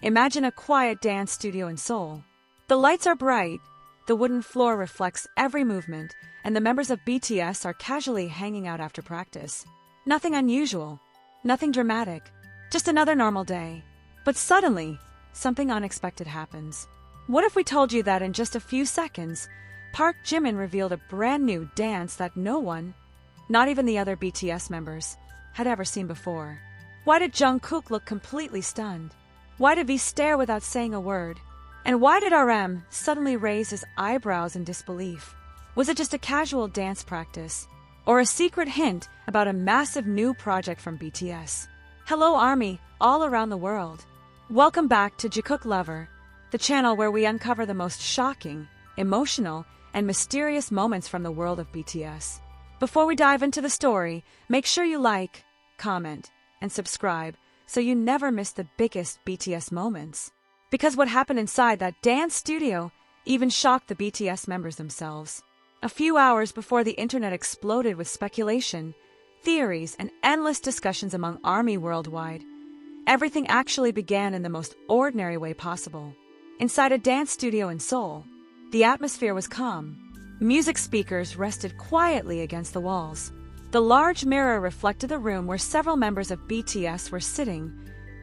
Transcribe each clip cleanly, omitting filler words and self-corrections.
Imagine a quiet dance studio in Seoul. The lights are bright, the wooden floor reflects every movement, and the members of BTS are casually hanging out after practice. Nothing unusual, nothing dramatic, just another normal day. But suddenly, something unexpected happens. What if we told you that in just a few seconds, Park Jimin revealed a brand new dance that no one, not even the other BTS members, had ever seen before? Why did Jungkook look completely stunned? Why did V stare without saying a word? And why did RM suddenly raise his eyebrows in disbelief? Was it just a casual dance practice? Or a secret hint about a massive new project from BTS? Hello ARMY all around the world. Welcome back to Jikook Lover, the channel where we uncover the most shocking, emotional, and mysterious moments from the world of BTS. Before we dive into the story, make sure you like, comment, and subscribe so you never miss the biggest BTS moments. Because what happened inside that dance studio even shocked the BTS members themselves. A few hours before the internet exploded with speculation, theories, and endless discussions among ARMY worldwide, everything actually began in the most ordinary way possible. Inside a dance studio in Seoul, the atmosphere was calm. Music speakers rested quietly against the walls. The large mirror reflected the room where several members of BTS were sitting,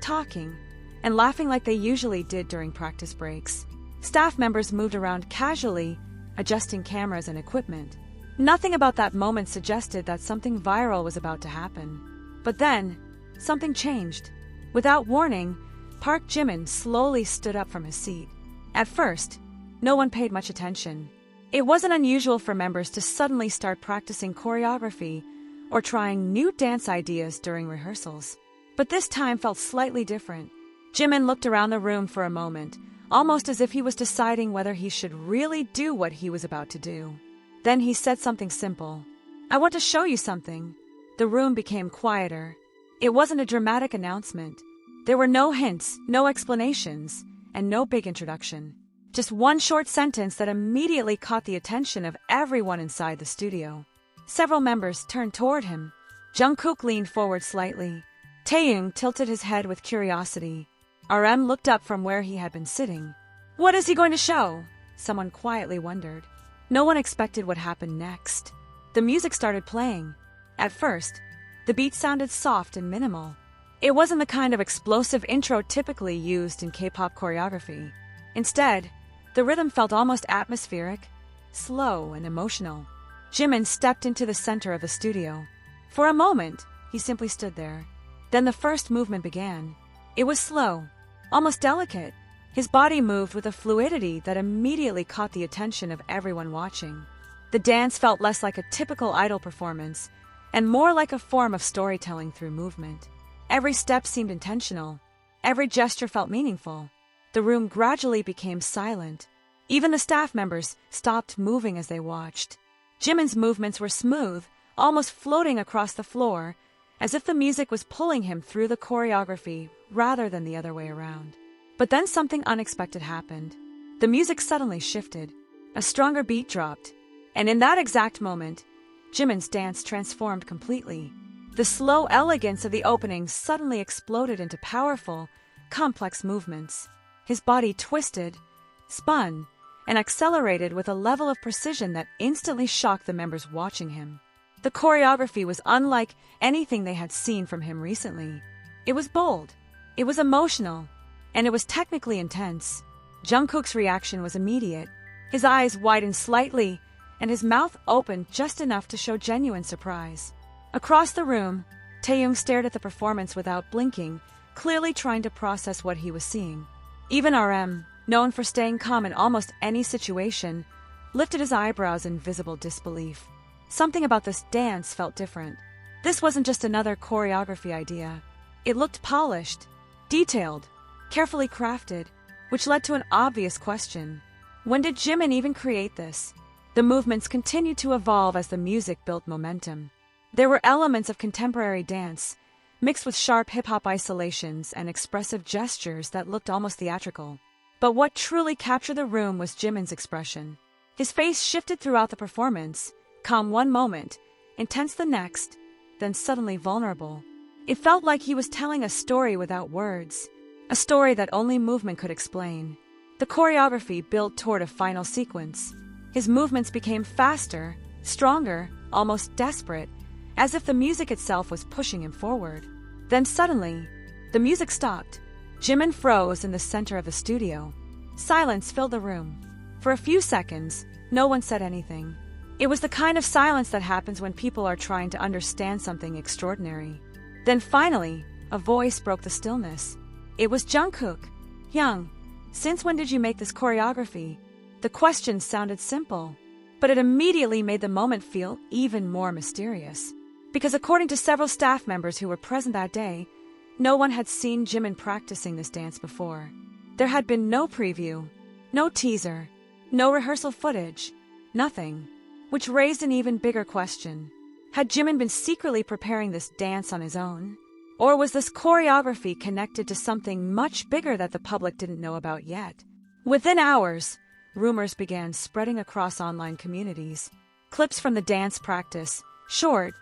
talking, and laughing like they usually did during practice breaks. Staff members moved around casually, adjusting cameras and equipment. Nothing about that moment suggested that something viral was about to happen. But then, something changed. Without warning, Park Jimin slowly stood up from his seat. At first, no one paid much attention. It wasn't unusual for members to suddenly start practicing choreography or trying new dance ideas during rehearsals. But this time felt slightly different. Jimin looked around the room for a moment, almost as if he was deciding whether he should really do what he was about to do. Then he said something simple. "I want to show you something." The room became quieter. It wasn't a dramatic announcement. There were no hints, no explanations, and no big introduction. Just one short sentence that immediately caught the attention of everyone inside the studio. Several members turned toward him. Jungkook leaned forward slightly. Taeyong tilted his head with curiosity. RM looked up from where he had been sitting. "What is he going to show?" someone quietly wondered. No one expected what happened next. The music started playing. At first, the beat sounded soft and minimal. It wasn't the kind of explosive intro typically used in K-pop choreography. Instead, the rhythm felt almost atmospheric, slow, and emotional. Jimin stepped into the center of the studio. For a moment, he simply stood there. Then the first movement began. It was slow, almost delicate. His body moved with a fluidity that immediately caught the attention of everyone watching. The dance felt less like a typical idol performance and more like a form of storytelling through movement. Every step seemed intentional. Every gesture felt meaningful. The room gradually became silent. Even the staff members stopped moving as they watched. Jimin's movements were smooth, almost floating across the floor, as if the music was pulling him through the choreography rather than the other way around. But then something unexpected happened. The music suddenly shifted. A stronger beat dropped. And in that exact moment, Jimin's dance transformed completely. The slow elegance of the opening suddenly exploded into powerful, complex movements. His body twisted, spun, and accelerated with a level of precision that instantly shocked the members watching him. The choreography was unlike anything they had seen from him recently. It was bold, it was emotional, and it was technically intense. Jungkook's reaction was immediate. His eyes widened slightly, and his mouth opened just enough to show genuine surprise. Across the room, Taeyong stared at the performance without blinking, clearly trying to process what he was seeing. Even RM, known for staying calm in almost any situation, lifted his eyebrows in visible disbelief. Something about this dance felt different. This wasn't just another choreography idea. It looked polished, detailed, carefully crafted, which led to an obvious question. When did Jimin even create this? The movements continued to evolve as the music built momentum. There were elements of contemporary dance, mixed with sharp hip-hop isolations and expressive gestures that looked almost theatrical. But what truly captured the room was Jimin's expression. His face shifted throughout the performance, calm one moment, intense the next, then suddenly vulnerable. It felt like he was telling a story without words. a story that only movement could explain. The choreography built toward a final sequence. His movements became faster, stronger, almost desperate, as if the music itself was pushing him forward. Then suddenly, the music stopped. Jimin froze in the center of the studio. Silence filled the room. For a few seconds, no one said anything. It was the kind of silence that happens when people are trying to understand something extraordinary. Then finally, a voice broke the stillness. It was Jungkook. "Young, since when did you make this choreography?" The question sounded simple, but it immediately made the moment feel even more mysterious. Because according to several staff members who were present that day, no one had seen Jimin practicing this dance before. There had been no preview, no teaser, no rehearsal footage, nothing, which raised an even bigger question. Had Jimin been secretly preparing this dance on his own? Or was this choreography connected to something much bigger that the public didn't know about yet? Within hours, rumors began spreading across online communities. Clips from the dance practice, short,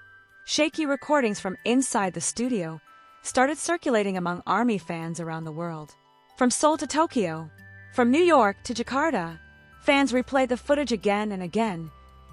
shaky recordings from inside the studio, started circulating among ARMY fans around the world. From Seoul to Tokyo, from New York to Jakarta, fans replayed the footage again and again,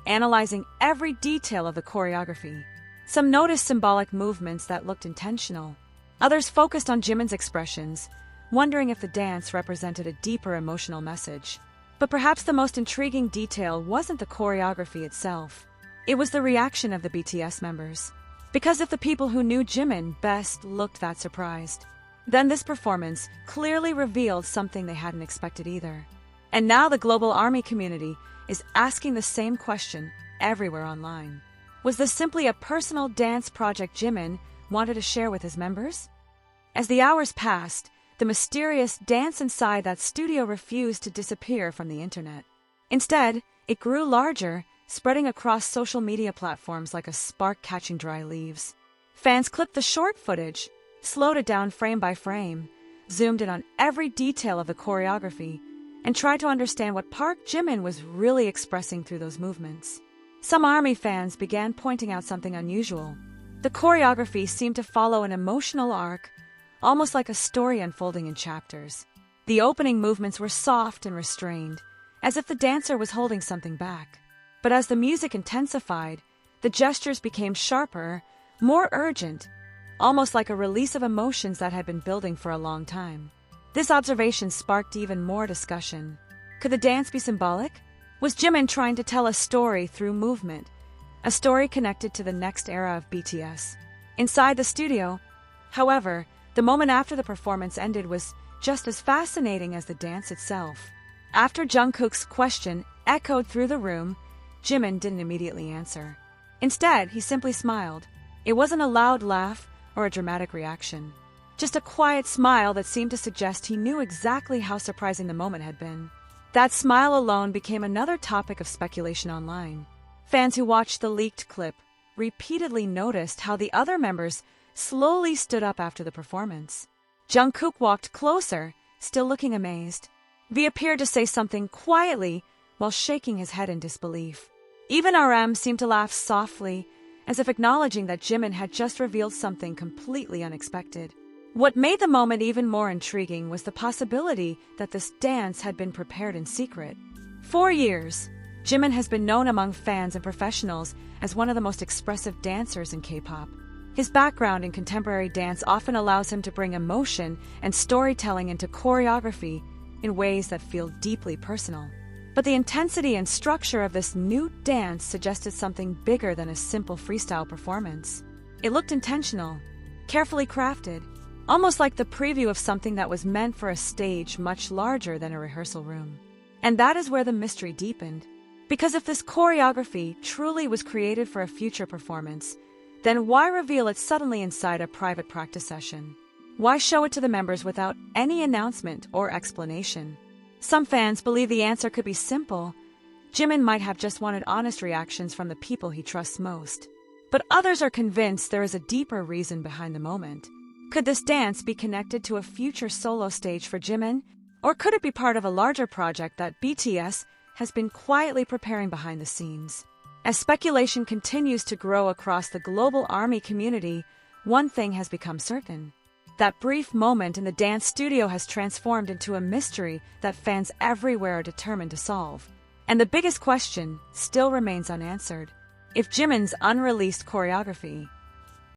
analyzing every detail of the choreography. Some noticed symbolic movements that looked intentional. Others focused on Jimin's expressions, wondering if the dance represented a deeper emotional message. But perhaps the most intriguing detail wasn't the choreography itself. It was the reaction of the BTS members. Because if the people who knew Jimin best looked that surprised, then this performance clearly revealed something they hadn't expected either. And now the global ARMY community is asking the same question everywhere online. Was this simply a personal dance project Jimin wanted to share with his members? As the hours passed, the mysterious dance inside that studio refused to disappear from the internet. Instead, it grew larger, spreading across social media platforms like a spark catching dry leaves. Fans clipped the short footage, slowed it down frame by frame, zoomed in on every detail of the choreography, and tried to understand what Park Jimin was really expressing through those movements. Some ARMY fans began pointing out something unusual. The choreography seemed to follow an emotional arc, almost like a story unfolding in chapters. The opening movements were soft and restrained, as if the dancer was holding something back. But as the music intensified, the gestures became sharper, more urgent, almost like a release of emotions that had been building for a long time. This observation sparked even more discussion. Could the dance be symbolic? Was Jimin trying to tell a story through movement, a story connected to the next era of BTS? Inside the studio, however, the moment after the performance ended was just as fascinating as the dance itself. After Jungkook's question echoed through the room, Jimin didn't immediately answer. Instead, he simply smiled. It wasn't a loud laugh or a dramatic reaction, just a quiet smile that seemed to suggest he knew exactly how surprising the moment had been. That smile alone became another topic of speculation online. Fans who watched the leaked clip repeatedly noticed how the other members slowly stood up after the performance. Jungkook walked closer, still looking amazed. V appeared to say something quietly while shaking his head in disbelief. Even RM seemed to laugh softly, as if acknowledging that Jimin had just revealed something completely unexpected. What made the moment even more intriguing was the possibility that this dance had been prepared in secret. For years, Jimin has been known among fans and professionals as one of the most expressive dancers in K-pop. His background in contemporary dance often allows him to bring emotion and storytelling into choreography in ways that feel deeply personal. But the intensity and structure of this new dance suggested something bigger than a simple freestyle performance. It looked intentional, carefully crafted, almost like the preview of something that was meant for a stage much larger than a rehearsal room. And that is where the mystery deepened. Because if this choreography truly was created for a future performance, then why reveal it suddenly inside a private practice session? Why show it to the members without any announcement or explanation? Some fans believe the answer could be simple. Jimin might have just wanted honest reactions from the people he trusts most. But others are convinced there is a deeper reason behind the moment. Could this dance be connected to a future solo stage for Jimin? Or could it be part of a larger project that BTS has been quietly preparing behind the scenes? As speculation continues to grow across the global ARMY community, one thing has become certain. That brief moment in the dance studio has transformed into a mystery that fans everywhere are determined to solve. And the biggest question still remains unanswered. If Jimin's unreleased choreography